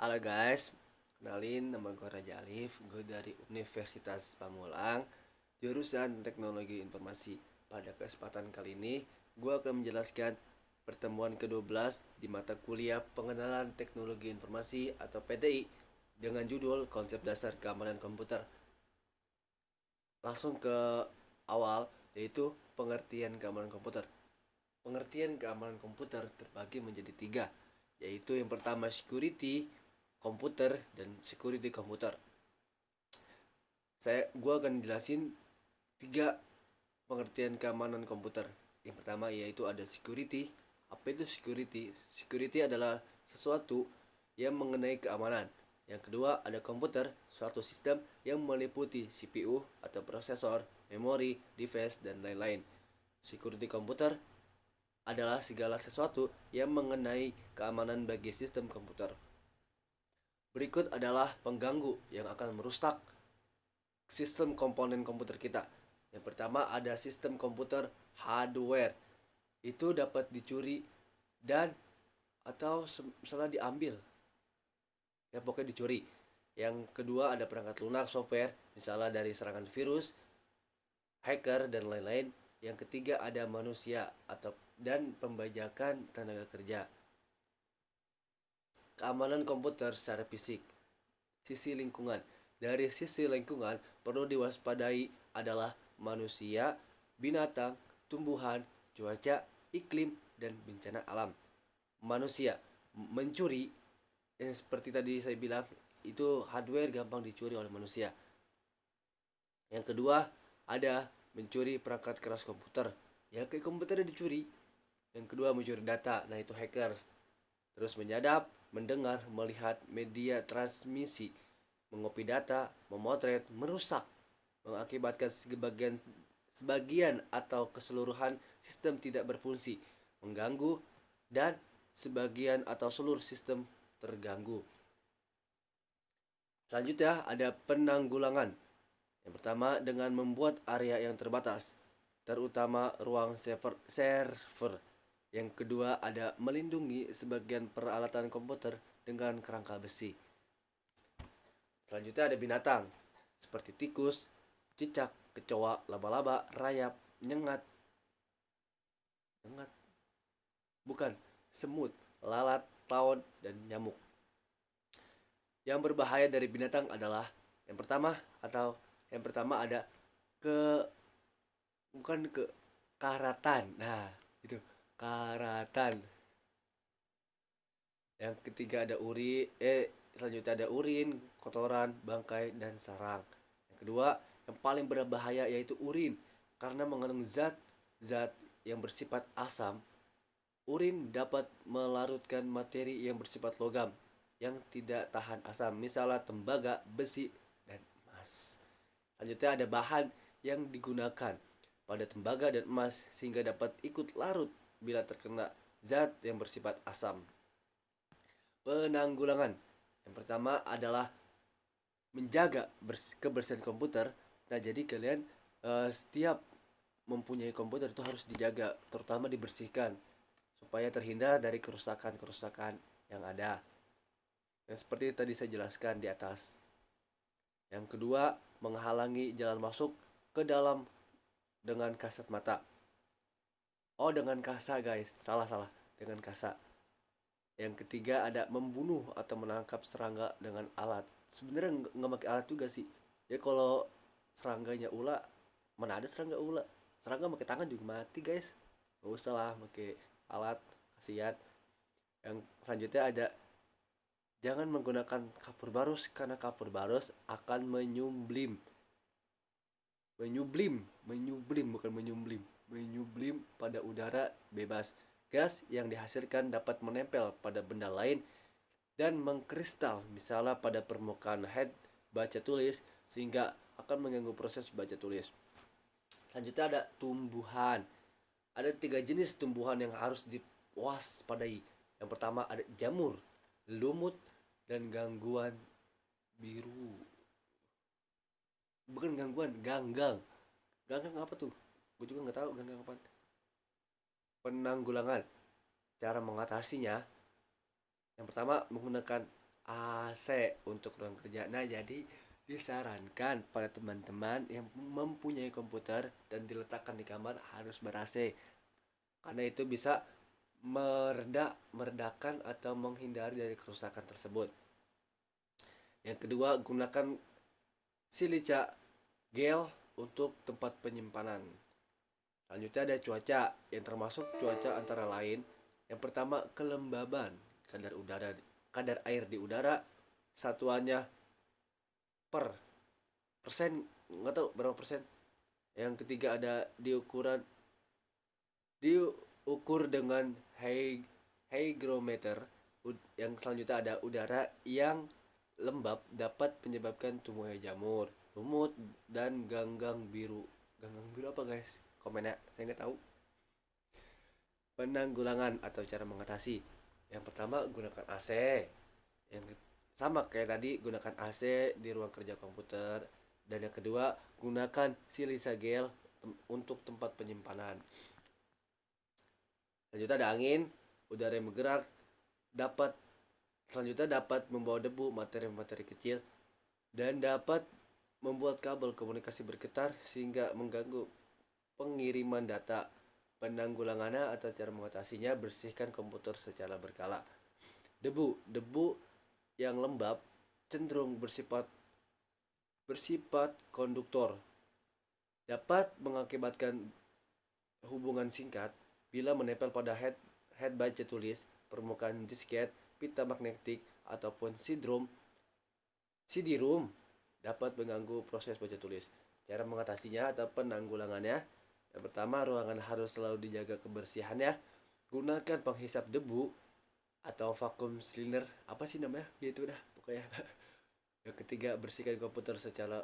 Halo guys, kenalin nama gue Raja Alif, gue dari Universitas Pamulang, jurusan Teknologi Informasi. Pada kesempatan kali ini, gue akan menjelaskan pertemuan ke-12 di mata kuliah Pengenalan Teknologi Informasi atau PTI dengan judul Konsep Dasar Keamanan Komputer. Langsung ke awal, yaitu pengertian keamanan komputer. Pengertian keamanan komputer terbagi menjadi tiga, yaitu yang pertama security komputer dan security komputer. Gue akan jelasin tiga pengertian keamanan komputer. Yang pertama yaitu ada security. Apa itu security? Security adalah sesuatu yang mengenai keamanan. Yang kedua ada komputer, suatu sistem yang meliputi CPU atau prosesor, memori, device, dan lain-lain. Security komputer adalah segala sesuatu yang mengenai keamanan bagi sistem komputer. Berikut adalah pengganggu yang akan merusak sistem komponen komputer kita. Yang pertama ada sistem komputer hardware. Itu dapat dicuri dan atau salah diambil. Ya pokoknya dicuri. Yang kedua ada perangkat lunak software, misalnya dari serangan virus, hacker, dan lain-lain. Yang ketiga ada manusia dan pembajakan tenaga kerja. Keamanan komputer secara fisik. Sisi lingkungan. Dari sisi lingkungan perlu diwaspadai adalah manusia, binatang, tumbuhan, cuaca, iklim, dan bencana alam. Manusia mencuri, seperti tadi saya bilang, itu hardware gampang dicuri oleh manusia. Yang kedua ada mencuri perangkat keras komputer. Ya kayak komputernya dicuri. Yang kedua mencuri data, nah itu hackers. Terus menyadap, mendengar, melihat media transmisi, mengopi data, memotret, merusak, mengakibatkan sebagian atau keseluruhan sistem tidak berfungsi, mengganggu, dan sebagian atau seluruh sistem terganggu. Selanjutnya ada penanggulangan. Yang pertama dengan membuat area yang terbatas, terutama ruang server. Yang kedua ada melindungi sebagian peralatan komputer dengan kerangka besi. Selanjutnya ada binatang seperti tikus, cicak, kecoa, laba-laba, rayap, semut, lalat, tawon, dan nyamuk. Yang berbahaya dari binatang adalah yang pertama ada karatan. Nah, itu karatan. Yang ketiga ada selanjutnya ada urin, kotoran, bangkai, dan sarang. Yang kedua, yang paling berbahaya yaitu urin karena mengandung zat yang bersifat asam. Urin dapat melarutkan materi yang bersifat logam yang tidak tahan asam, misalnya tembaga, besi, dan emas. Selanjutnya ada bahan yang digunakan pada tembaga dan emas sehingga dapat ikut larut bila terkena zat yang bersifat asam. Penanggulangan. Yang pertama adalah menjaga kebersihan komputer. Nah, jadi kalian setiap mempunyai komputer itu harus dijaga, terutama dibersihkan supaya terhindar dari kerusakan-kerusakan yang ada. Yang seperti tadi saya jelaskan di atas. Yang kedua, menghalangi jalan masuk ke dalam dengan kasat mata. Oh, dengan kasa guys. Salah. Dengan kasa. Yang ketiga ada membunuh atau menangkap serangga dengan alat. Sebenarnya nggak pakai alat juga sih. Ya kalau serangganya ular, mana ada serangga ular? Serangga pakai tangan juga mati guys. Gak usah lah pakai alat, kasihan. Yang selanjutnya ada jangan menggunakan kapur barus karena kapur barus akan menyublim pada udara bebas. Gas yang dihasilkan dapat menempel pada benda lain dan mengkristal, misalnya pada permukaan head baca tulis, sehingga akan mengganggu proses baca tulis. Selanjutnya ada tumbuhan. Ada 3 jenis tumbuhan yang harus diwaspadai. Yang pertama ada jamur, lumut, dan gangguan biru. Bukan gangguan, ganggang. Ganggang apa tuh? Gue juga nggak tahu ganggang apa. Penanggulangan. Cara mengatasinya, yang pertama menggunakan AC untuk ruang kerja. Nah, jadi disarankan pada teman-teman yang mempunyai komputer dan diletakkan di kamar harus ber-AC karena itu bisa meredakan atau menghindari dari kerusakan tersebut. Yang kedua, gunakan silica gel untuk tempat penyimpanan. Selanjutnya ada cuaca yang termasuk cuaca antara lain. Yang pertama, kelembaban kadar air di udara satuannya per persen, nggak tahu berapa persen. Yang ketiga ada diukur dengan hygrometer. Yang selanjutnya ada udara yang lembab dapat menyebabkan tumbuhnya jamur, lumut, dan ganggang biru. Ganggang biru apa guys? Komen ya, saya nggak tahu. Penanggulangan atau cara mengatasi. Yang pertama, gunakan AC. Yang sama kayak tadi, gunakan AC di ruang kerja komputer. Dan yang kedua, gunakan silica gel untuk tempat penyimpanan. Selanjutnya ada angin, udara yang bergerak dapat membawa debu, materi-materi kecil, dan dapat membuat kabel komunikasi bergetar sehingga mengganggu pengiriman data. Penanggulangannya atau cara mengatasinya, bersihkan komputer secara berkala. Debu yang lembab cenderung bersifat konduktor, dapat mengakibatkan hubungan singkat bila menempel pada head baca tulis, permukaan disket, pita magnetik, ataupun CD-ROM dapat mengganggu proses baca tulis. Cara mengatasinya atau penanggulangannya, yang pertama, ruangan harus selalu dijaga kebersihannya. Gunakan penghisap debu atau vacuum cleaner, apa sih namanya? Ya itu dah pokoknya. Yang ketiga, bersihkan komputer secara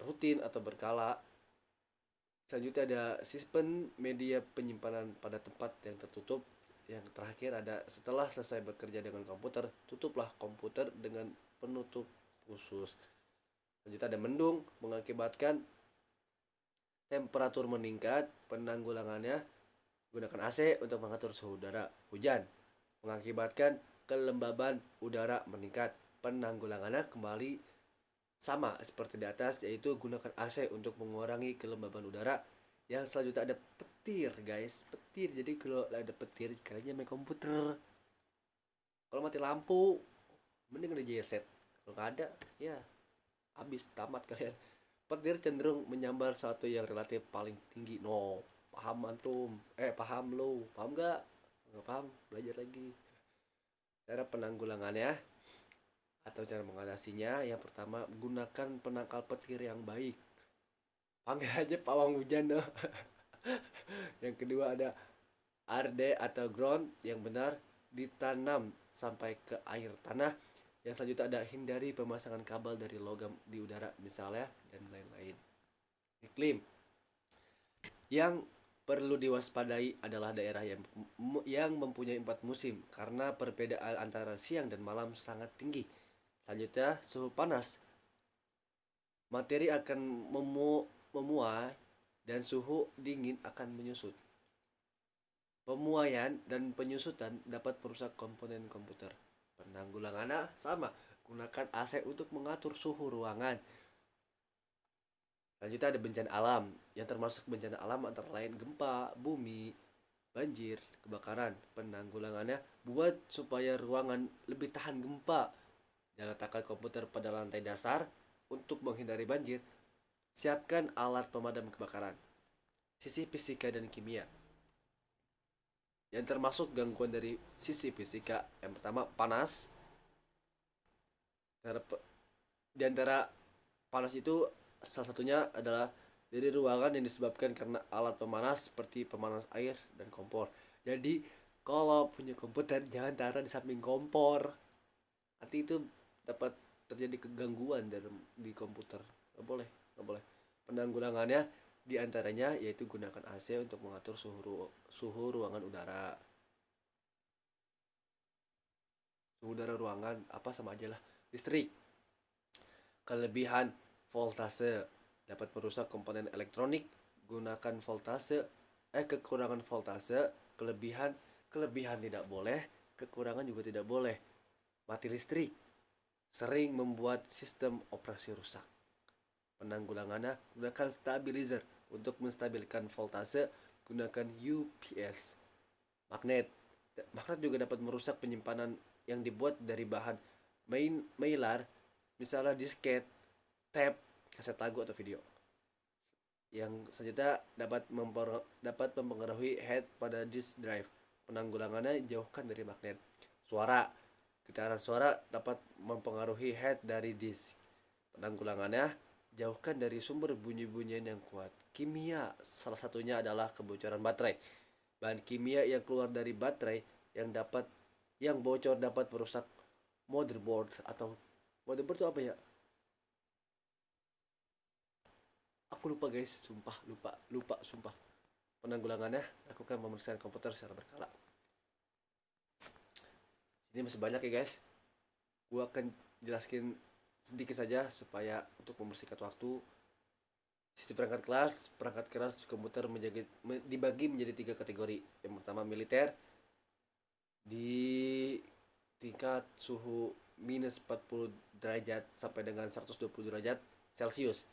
rutin atau berkala. Selanjutnya ada simpan media penyimpanan pada tempat yang tertutup. Yang terakhir ada setelah selesai bekerja dengan komputer, tutuplah komputer dengan penutup khusus. Selanjutnya ada mendung mengakibatkan temperatur meningkat. Penanggulangannya, gunakan AC untuk mengatur suhu udara. Hujan mengakibatkan kelembaban udara meningkat. Penanggulangannya kembali sama seperti di atas, yaitu gunakan AC untuk mengurangi kelembaban udara. Yang selanjutnya ada petir guys, petir. Jadi kalau ada petir, kalian main komputer, kalau mati lampu mending ada JSet, kalau nggak ada ya habis, tamat kalian. Petir cenderung menyambar sesuatu yang relatif paling tinggi. No, paham antum? Paham lo? Paham nggak paham, belajar lagi. Cara penanggulangannya atau cara mengatasinya, yang pertama, gunakan penangkal petir yang baik, panggil aja pawang hujan. No. Yang kedua ada RD atau ground yang benar, ditanam sampai ke air tanah. Yang selanjutnya ada hindari pemasangan kabel dari logam di udara misalnya, dan lain-lain. Iklim yang perlu diwaspadai adalah daerah yang mempunyai 4 musim karena perbedaan antara siang dan malam sangat tinggi. Selanjutnya, suhu panas, materi akan memuai dan suhu dingin akan menyusut. Pemuaian dan penyusutan dapat merusak komponen komputer. Penanggulangannya sama, gunakan AC untuk mengatur suhu ruangan. Selanjutnya ada bencana alam, yang termasuk bencana alam antara lain gempa, bumi, banjir, kebakaran. Penanggulangannya, buat supaya ruangan lebih tahan gempa dan letakkan komputer pada lantai dasar. Untuk menghindari banjir, siapkan alat pemadam kebakaran. Sisi fisika dan kimia yang termasuk gangguan dari sisi fisika, yang pertama panas. Di antara panas itu salah satunya adalah dari ruangan yang disebabkan karena alat pemanas seperti pemanas air dan kompor. Jadi kalau punya komputer jangan taruh di samping kompor, nanti itu dapat terjadi kegangguan di komputer. Nggak boleh. Penanggulangannya diantaranya yaitu gunakan AC untuk mengatur suhu ruangan udara. Suhu udara ruangan apa sama aja lah. Listrik, kelebihan voltase dapat merusak komponen elektronik. Gunakan kekurangan voltase. Kelebihan tidak boleh, kekurangan juga tidak boleh. Mati listrik. sering membuat sistem operasi rusak. Penanggulangannya, gunakan stabilizer untuk menstabilkan voltase, gunakan UPS. Magnet. Magnet juga dapat merusak penyimpanan yang dibuat dari bahan mylar, misalnya disket, tape, kaset lagu atau video. Yang selanjutnya dapat mempengaruhi head pada disk drive. Penanggulangannya, jauhkan dari magnet. Suara. Getaran suara dapat mempengaruhi head dari disk. Penanggulangannya, jauhkan dari sumber bunyi-bunyian yang kuat. Kimia, salah satunya adalah kebocoran baterai. Bahan kimia yang keluar dari baterai yang bocor dapat merusak motherboard atau motherboard itu apa ya? Aku lupa guys, lupa sumpah. Penanggulangannya, lakukan pemeriksaan komputer secara berkala. Ini masih banyak ya guys. Gua akan jelaskan sedikit saja supaya untuk membersihkan waktu. Sisi perangkat keras komputer dibagi menjadi 3 kategori. Yang pertama militer, di tingkat suhu minus 40 derajat sampai dengan 120 derajat Celcius.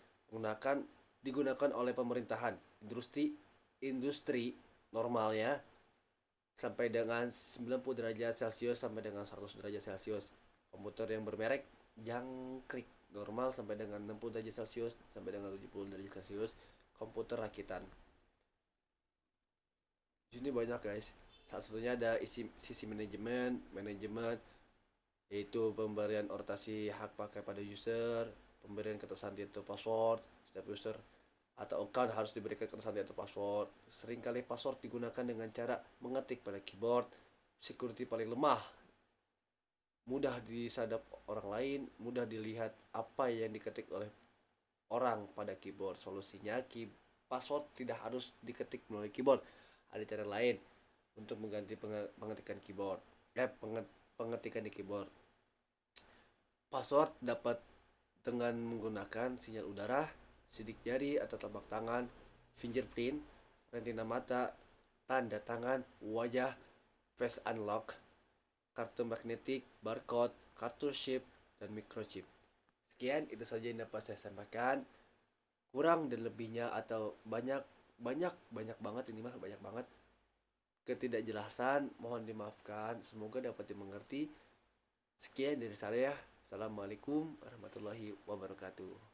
Digunakan oleh pemerintahan, industri normalnya sampai dengan 90 derajat Celcius sampai dengan 100 derajat Celcius. Komputer yang bermerek jangkrik normal sampai dengan 60 derajat Celcius sampai dengan 70 derajat Celcius. Komputer rakitan. Di sini banyak guys. Salah satunya ada sisi manajemen yaitu pemberian orientasi hak pakai pada user, pemberian ketersediaan atau password. Setiap user atau account harus diberikan ketersediaan atau password. Seringkali password digunakan dengan cara mengetik pada keyboard. Security paling lemah, mudah disadap orang lain, mudah dilihat apa yang diketik oleh orang pada keyboard. Solusinya, password tidak harus diketik melalui keyboard. Ada cara lain untuk mengganti pengetikan keyboard. Pengetikan di keyboard. Password dapat dengan menggunakan sinyal udara, sidik jari atau telapak tangan, fingerprint, retina mata, tanda tangan, wajah, face unlock, kartu magnetik, barcode, kartu chip, dan microchip. Sekian, itu saja yang dapat saya sampaikan. Kurang dan lebihnya atau banyak banget ini mah banyak banget ketidakjelasan, mohon dimaafkan. Semoga dapat dimengerti. Sekian dari saya. Assalamualaikum warahmatullahi wabarakatuh.